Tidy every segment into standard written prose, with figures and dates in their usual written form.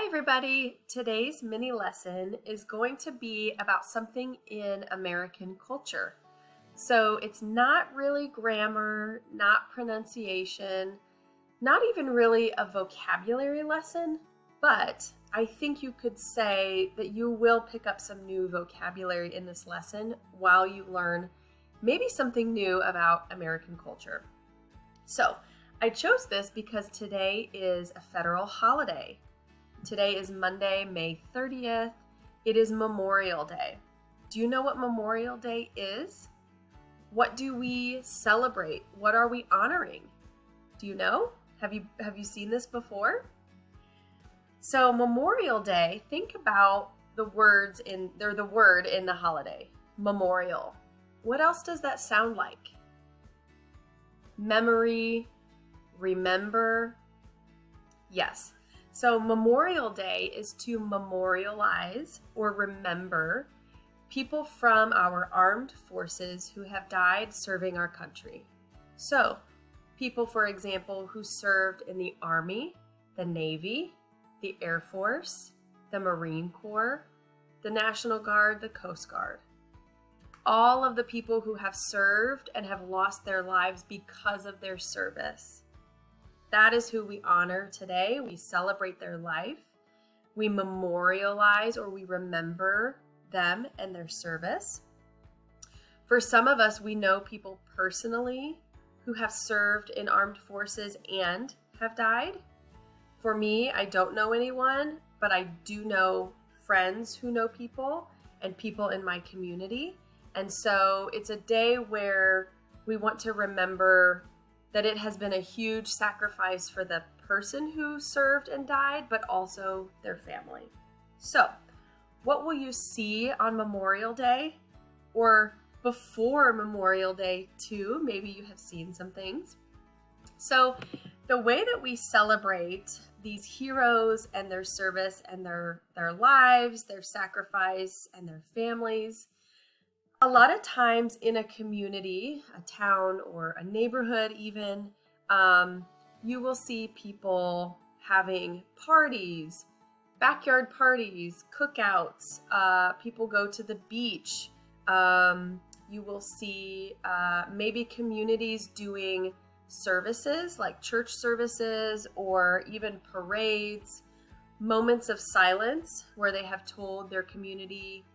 Hi everybody! Today's mini lesson is going to be about something in American culture. So it's not really grammar, not pronunciation, not even really a vocabulary lesson, but I think you could say that you will pick up some new vocabulary in this lesson while you learn maybe something new about American culture. So I chose this because today is a federal holiday. Today is Monday, May 30th. It is Memorial Day. Do you know what Memorial Day is? What do we celebrate? What are we honoring? Do you know? Have you seen this before? So Memorial Day, think about the word in the holiday. Memorial. What else does that sound like? Memory, remember. Yes. So Memorial Day is to memorialize or remember people from our armed forces who have died serving our country. So people, for example, who served in the Army, the Navy, the Air Force, the Marine Corps, the National Guard, the Coast Guard. All of the people who have served and have lost their lives because of their service. That is who we honor today. We celebrate their life. We memorialize or we remember them and their service. For some of us, we know people personally who have served in armed forces and have died. For me, I don't know anyone, but I do know friends who know people and people in my community. And so it's a day where we want to remember that it has been a huge sacrifice for the person who served and died, but also their family. So, what will you see on Memorial Day? Or before Memorial Day too? Maybe you have seen some things. So, the way that we celebrate these heroes and their service and their lives, their sacrifice, and their families, a lot of times in a community, a town or a neighborhood even, you will see people having parties, backyard parties, cookouts, people go to the beach. You will see maybe communities doing services like church services or even parades, moments of silence where they have told their community,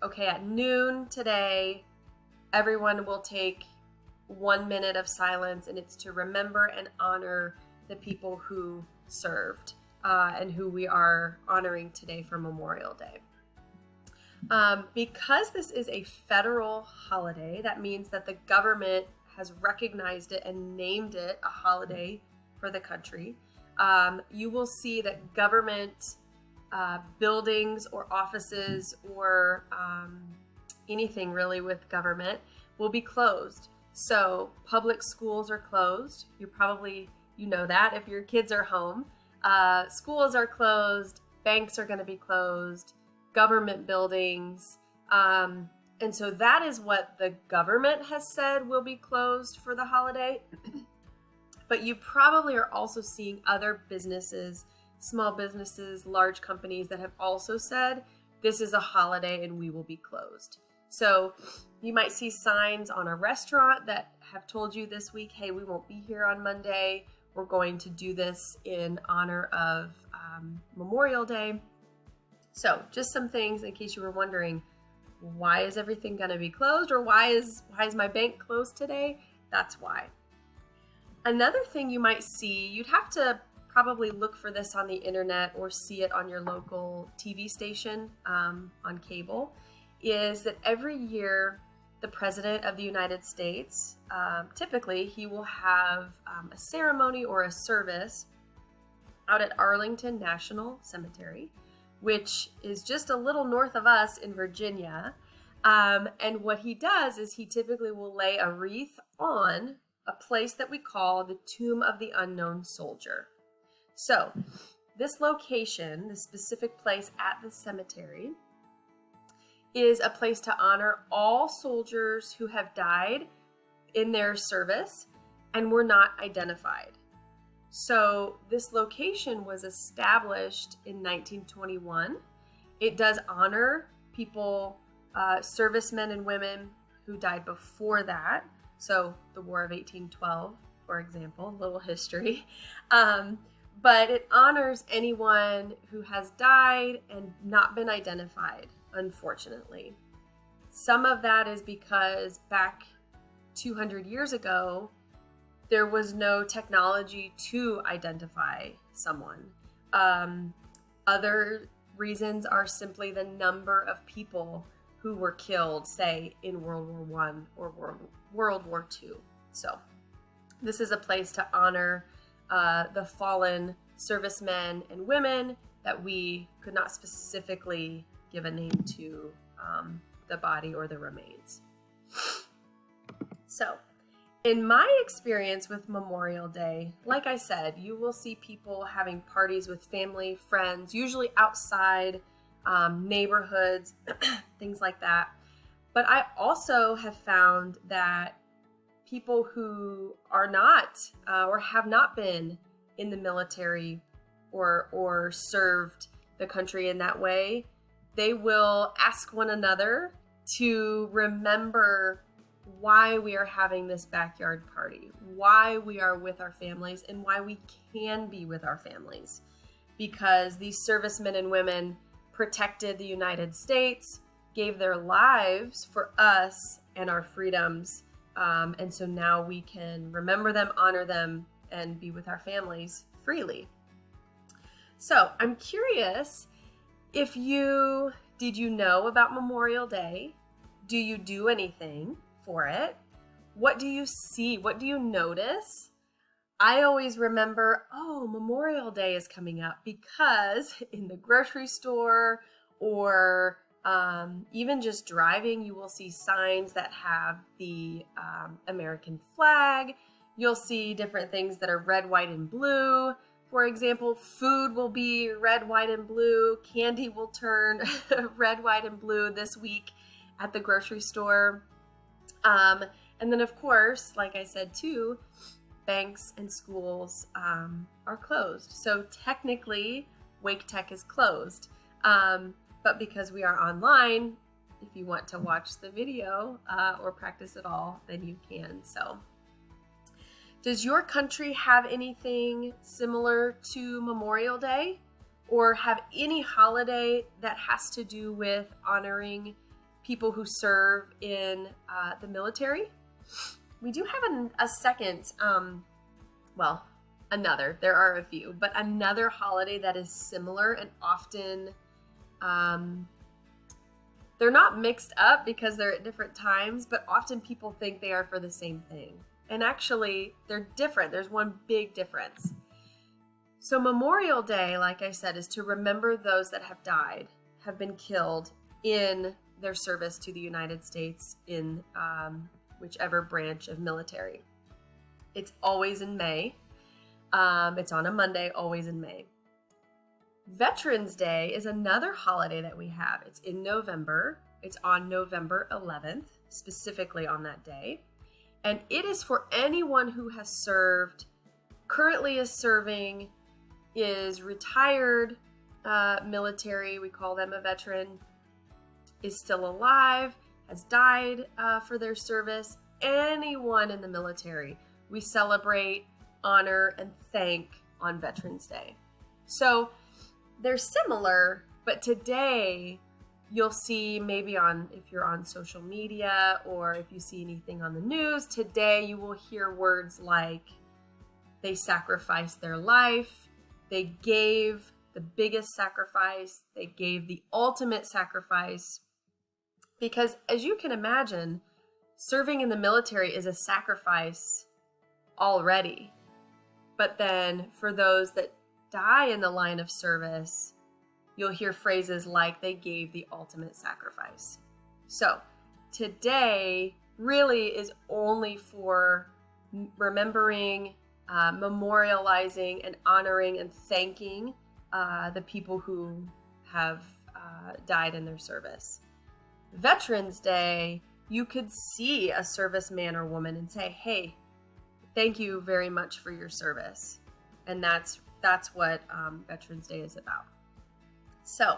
okay, at noon today, everyone will take 1 minute of silence, and it's to remember and honor the people who served and who we are honoring today for Memorial Day. Because this is a federal holiday, that means that the government has recognized it and named it a holiday for the country. You will see that government buildings or offices or anything really with government will be closed. So public schools are closed. You know that if your kids are home. Schools are closed. Banks are going to be closed. Government buildings. And so that is what the government has said will be closed for the holiday. But you probably are also seeing other businesses, small businesses, large companies that have also said, this is a holiday and we will be closed. So you might see signs on a restaurant that have told you this week, hey, we won't be here on Monday. We're going to do this in honor of Memorial Day. So just some things in case you were wondering, why is everything going to be closed, or why is my bank closed today? That's why. Another thing you might see, you'd have to probably look for this on the internet or see it on your local TV station on cable, is that every year the President of the United States, typically he will have a ceremony or a service out at Arlington National Cemetery, which is just a little north of us in Virginia. And what he does is he typically will lay a wreath on a place that we call the Tomb of the Unknown Soldier. So this location, this specific place at the cemetery, is a place to honor all soldiers who have died in their service and were not identified. So this location was established in 1921. It does honor people, servicemen and women who died before that. So the War of 1812, for example, little history. But it honors anyone who has died and not been identified, unfortunately. Some of that is because back 200 years ago, there was no technology to identify someone. Other reasons are simply the number of people who were killed, say, in World War I or World War II. So this is a place to honor the fallen servicemen and women that we could not specifically give a name to the body or the remains. So, in my experience with Memorial Day, like I said, you will see people having parties with family, friends, usually outside neighborhoods, things like that. But I also have found that people who are not or have not been in the military or served the country in that way, they will ask one another to remember why we are having this backyard party, why we are with our families, and why we can be with our families. Because these servicemen and women protected the United States, gave their lives for us and our freedoms. And so now we can remember them, honor them, and be with our families freely. So I'm curious, did you know about Memorial Day? Do you do anything for it? What do you see? What do you notice? I always remember, Memorial Day is coming up, because in the grocery store or even just driving, you will see signs that have the American flag. You'll see different things that are red, white, and blue. For example, food will be red, white, and blue. Candy will turn red, white, and blue this week at the grocery store. And then, of course, like I said too, banks and schools are closed. So technically, Wake Tech is closed. But because we are online, if you want to watch the video or practice at all, then you can. So, does your country have anything similar to Memorial Day, or have any holiday that has to do with honoring people who serve in the military? We do have a second, there are a few, but another holiday that is similar and often, they're not mixed up because they're at different times, but often people think they are for the same thing. And actually, they're different. There's one big difference. So Memorial Day, like I said, is to remember those that have died, have been killed in their service to the United States in whichever branch of military. It's always in May. It's on a Monday, always in May. Veterans Day is another holiday that we have. It's in November. It's on November 11th, specifically on that day. And it is for anyone who has served, currently is serving, is retired military, we call them a veteran, is still alive, has died for their service. Anyone in the military, we celebrate, honor, and thank on Veterans Day. So they're similar, but today you'll see maybe if you're on social media or if you see anything on the news, today you will hear words like they sacrificed their life, they gave the biggest sacrifice, they gave the ultimate sacrifice. Because as you can imagine, serving in the military is a sacrifice already. But then for those that die in the line of service, you'll hear phrases like they gave the ultimate sacrifice. So today really is only for remembering, memorializing, and honoring and thanking the people who have died in their service. Veterans Day, you could see a serviceman or woman and say, hey, thank you very much for your service. And that's what Veterans Day is about. So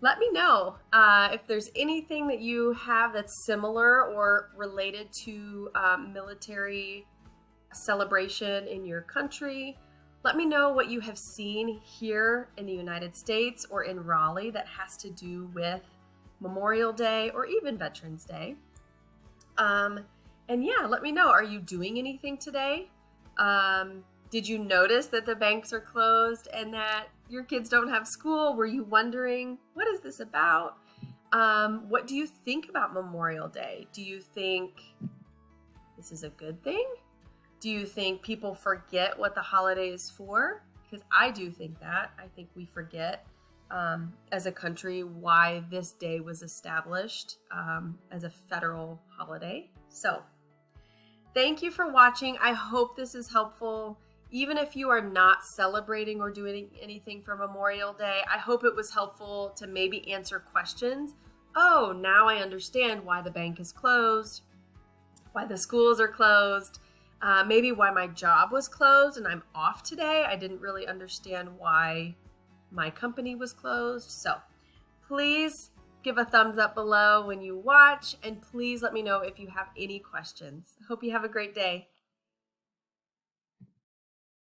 let me know if there's anything that you have that's similar or related to military celebration in your country. Let me know what you have seen here in the United States or in Raleigh that has to do with Memorial Day or even Veterans Day. And yeah, let me know. Are you doing anything today? Did you notice that the banks are closed and that your kids don't have school? Were you wondering, what is this about? What do you think about Memorial Day? Do you think this is a good thing? Do you think people forget what the holiday is for? Because I do think that. I think we forget as a country why this day was established as a federal holiday. So thank you for watching. I hope this is helpful. Even if you are not celebrating or doing anything for Memorial Day, I hope it was helpful to maybe answer questions. Oh, now I understand why the bank is closed, why the schools are closed, maybe why my job was closed and I'm off today. I didn't really understand why my company was closed. So please give a thumbs up below when you watch, and please let me know if you have any questions. Hope you have a great day.